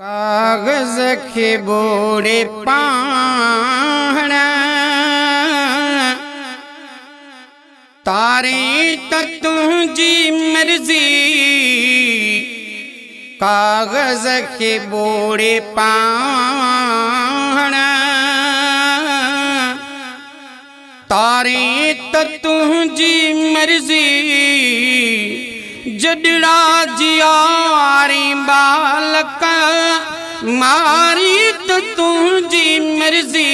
कागज के बोरे पाहना तारे तुझी मर्जी। कागज के बोरे पाहना तारे तुझी मर्जी। जडड़ा जियारी बालक मारी तुझी मर्जी।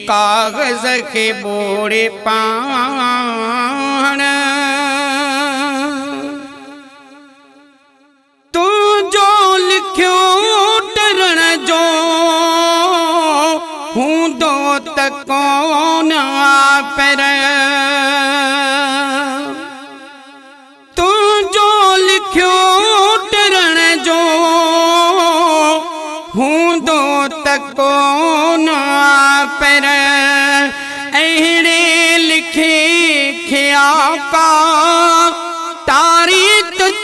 कागज के बोरे पाहना तू जो लिख्यो टरण जो हूँ दो तक कौन पर। तू जो लिख्यो टरण जो हूँ दो तक कौन पर। अहरे लिखे ख्या का तारी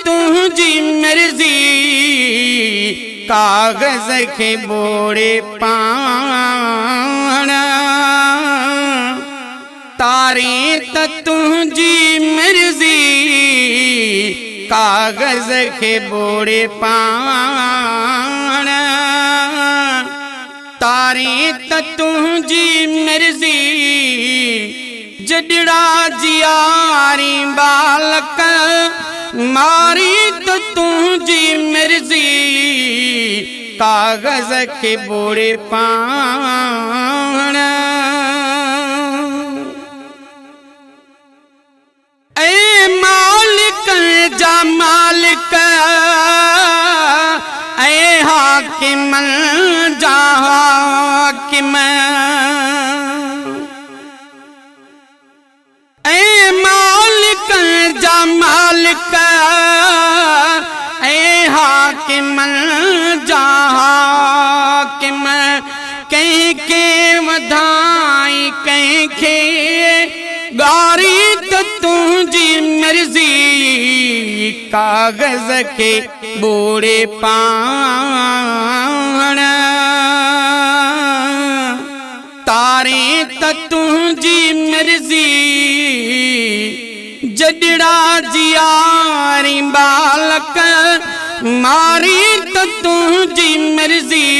तुझी मर्जी। कागज के बोरे पाहना तारी तुझी मर्जी। कागज के बोरे पाहना तारी तुझी मर्जी। जडड़ा जियारी बालक मारी तुझी मर्जी। कागज के बोरे पाहना ए मालिक जा मालिक ए हाकिम जा हाकिम। ए मालिक जा मालिक ए हाकिम जा हाकिम। कह के वधाई कह के गारी तुझी मर्जी। कागज के बोरे पाहना तारे तुझी मर्जी। जडड़ा जियारी बालक मारी तुझी मर्जी।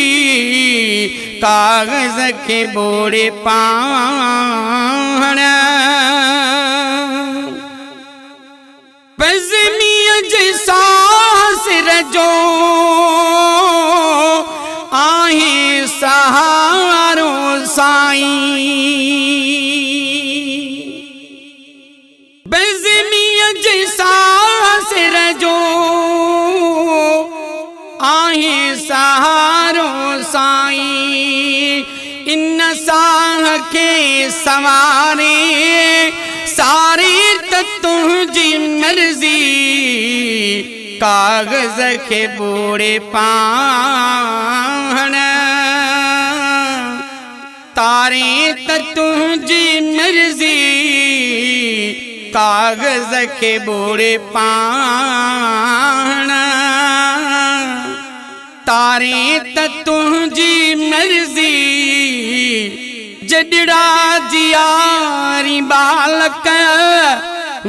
कागज के बोरे पाहना बज़मिया जैसा सिर जो आहे सहारो साईं। बज़मिया जैसा सिर जो आहे सहारो साईं। इन साह के सवारे सारी तुझी मर्जी। कागज के बोरे पाहना तारे तुझी मर्जी। कागज के बोरे पाहना तारे तुझी मर्जी। जडड़ा जियारी बालक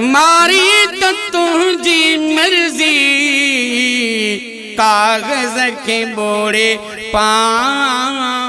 मारी तुझी मर्जी। कागज के बोरे पाहना।